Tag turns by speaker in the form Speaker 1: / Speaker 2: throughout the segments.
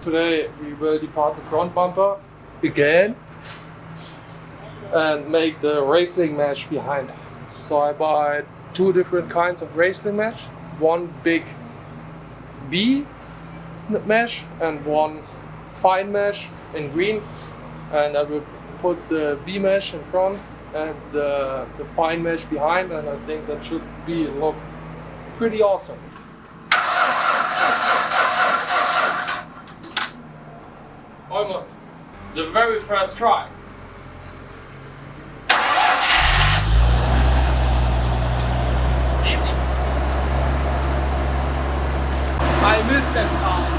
Speaker 1: Today we will depart the front bumper again and make the racing mesh behind. So I bought two different kinds of racing mesh, one big B mesh and one fine mesh in green, and I will put the B mesh in front and the fine mesh behind, and I think that should look pretty awesome. Almost the very first try. Easy. I missed that sound.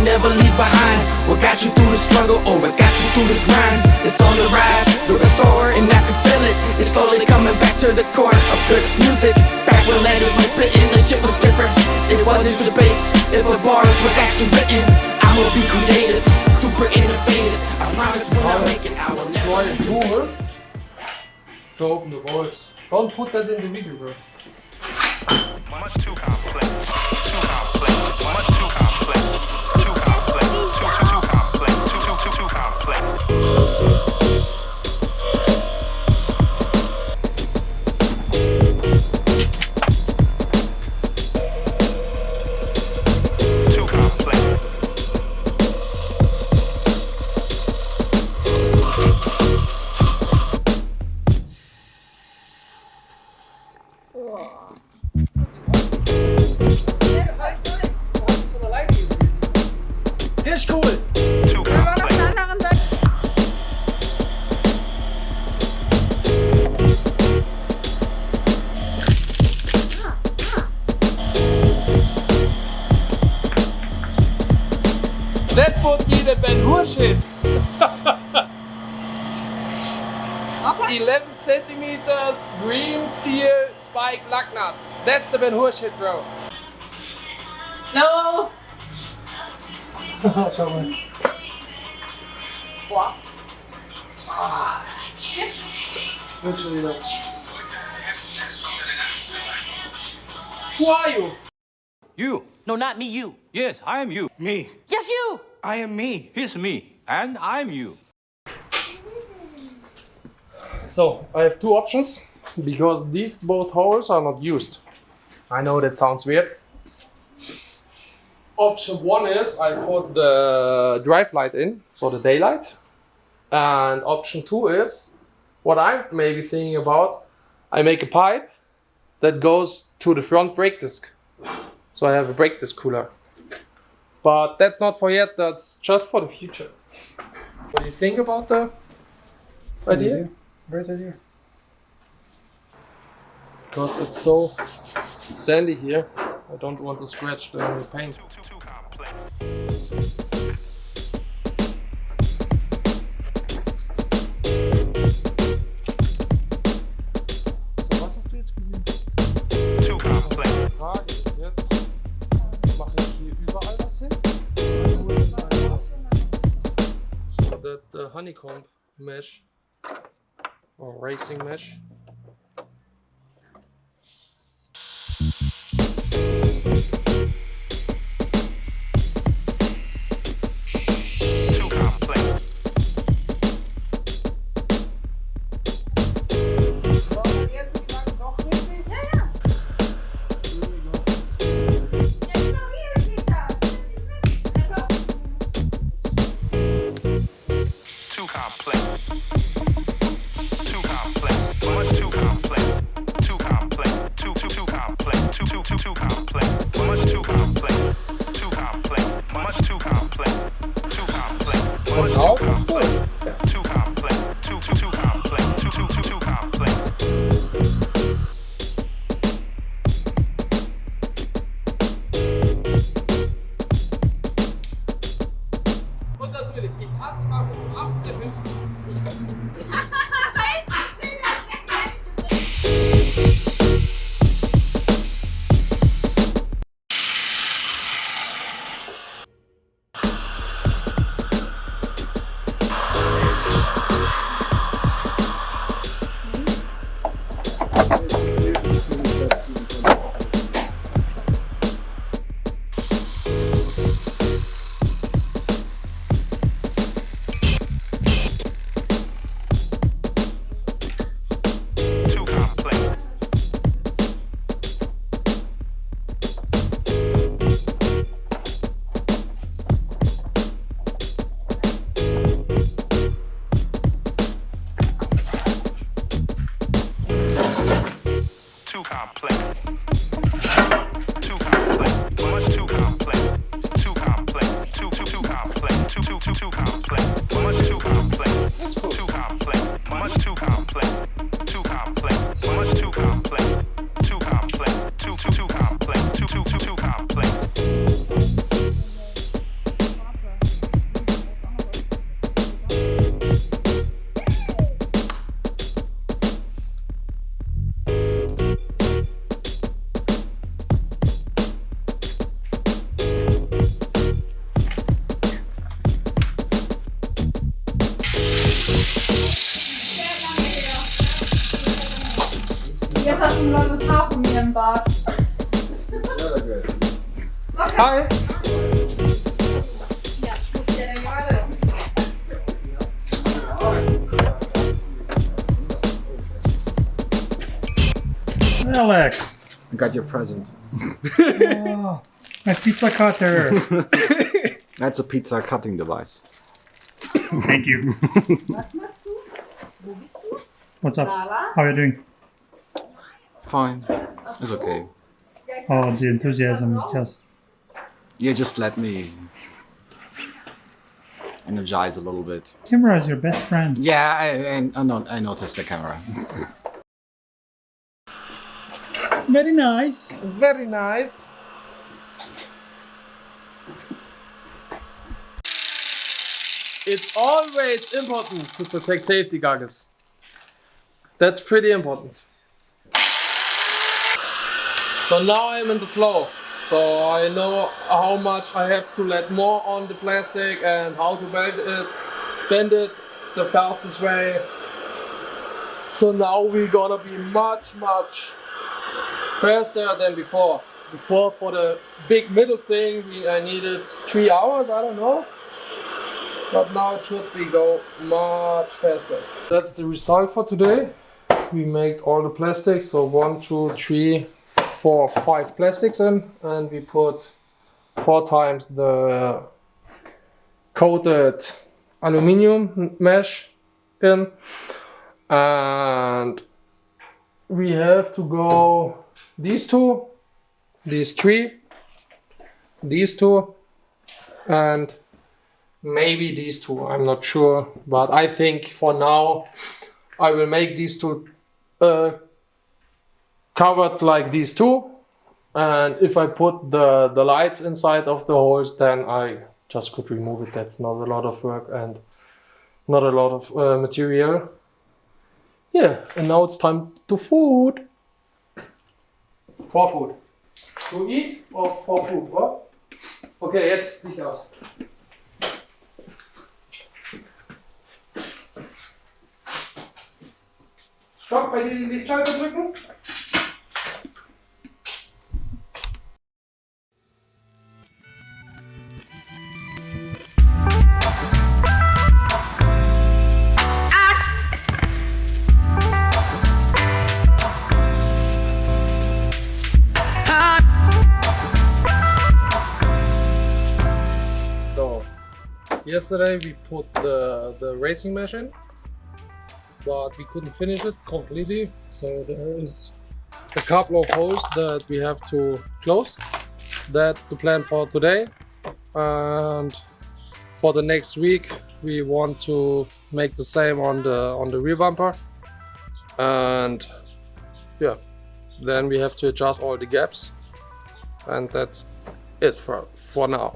Speaker 2: Never leave behind what got you through the struggle or what got you through the grind. It's on the rise, the restore, and I can feel it. It's slowly coming back to the core of good music. Back when legends was spitting, the shit was different. It wasn't debates, if the bars was actually written. I'ma be creative, super innovative. I promise when I make it, I will never
Speaker 1: tool to open the valves. Don't put that in the video, bro.
Speaker 3: Much too complex. Too complex. Much too complex. Too complex. Too complex. Too complex.
Speaker 1: Ist cool. That would be the Ben Hur shit. Okay. 11 centimeters, green steel, spike lug nuts. That's the Ben Hur shit, bro.
Speaker 4: No.
Speaker 1: Schau mal.
Speaker 4: What?
Speaker 1: Literally that. Who are you?
Speaker 5: You.
Speaker 6: No, not me, you.
Speaker 5: Yes, I am you.
Speaker 3: Me.
Speaker 6: Yes, you.
Speaker 3: I am me.
Speaker 5: He's me. And I'm you.
Speaker 1: So, I have two options, because these both holes are not used. I know that sounds weird. Option one is I put the drive light in, so the daylight. And option two is, what I'm maybe thinking about, I make a pipe that goes to the front brake disc. So I have a brake disc cooler. But that's not for yet, that's just for the future. What do you think about the idea?
Speaker 3: Great idea.
Speaker 1: Because it's so sandy here, I don't want to scratch the paint.
Speaker 3: Too complex.
Speaker 1: honeycomb mesh or racing mesh.
Speaker 3: Too complex. Too complex. Too complex. Much too complex. Too complex. Too complex. Too complex. Much too complex. Too complex. Much too complex. Too complex.
Speaker 1: Und
Speaker 3: Much
Speaker 1: now
Speaker 3: too
Speaker 1: it's
Speaker 3: complex.
Speaker 1: good.
Speaker 3: Too complex. Too complex. Too complex.
Speaker 1: Und natürlich, ich tanze mal mit zum Achten der
Speaker 3: Too complex. Too complex. Too complex. Much too complex. Too complex. Too complex. Too complex. Much too complex.
Speaker 1: That's cool.
Speaker 3: Too complex. Much too complex. Too complex. Much too complex. Too complex. Too complex. Too complex.
Speaker 4: Jetzt hast du ein blondes Haar von mir im Bart.
Speaker 1: Hi!
Speaker 4: Ja, schmutzt ja der gerade.
Speaker 6: Alex,
Speaker 7: I got your present.
Speaker 6: oh, my pizza cutter.
Speaker 7: That's a pizza cutting device.
Speaker 6: Thank you.
Speaker 4: Was machst du? Wo bist du?
Speaker 6: What's up?
Speaker 4: Lala?
Speaker 6: How are you doing?
Speaker 7: Fine. It's okay.
Speaker 6: Oh, the enthusiasm is just.
Speaker 7: You just let me energize a little bit.
Speaker 6: Camera is your best friend.
Speaker 7: Yeah, I noticed the camera.
Speaker 6: Very nice.
Speaker 1: Very nice. It's always important to protect safety goggles. That's pretty important. So now I'm in the flow. So I know how much I have to let more on the plastic and how to bend it the fastest way. So now we're gonna be much faster than before. Before, for the big middle thing, I needed 3 hours, I don't know. But now it should be go much faster. That's the result for today. We made all the plastics, so 1, 2, 3, 4, 5 plastics in, and we put 4 times the coated aluminium mesh in, and we have to go these 2, these 3, these 2, and maybe these 2. I'm not sure, but I think for now I will make these 2 covered like these 2, and if I put the lights inside of the holes, then I just could remove it. That's not a lot of work and not a lot of material. Yeah, and now it's time to food. For food. To eat or for food? What? Okay, jetzt Licht aus. Stopp bei den Lichtschalter drücken. So, yesterday we put the racing mesh in, but we couldn't finish it completely. So there is a couple of holes that we have to close. That's the plan for today. And for the next week, we want to make the same on the rear bumper. And yeah, then we have to adjust all the gaps. And that's it for now.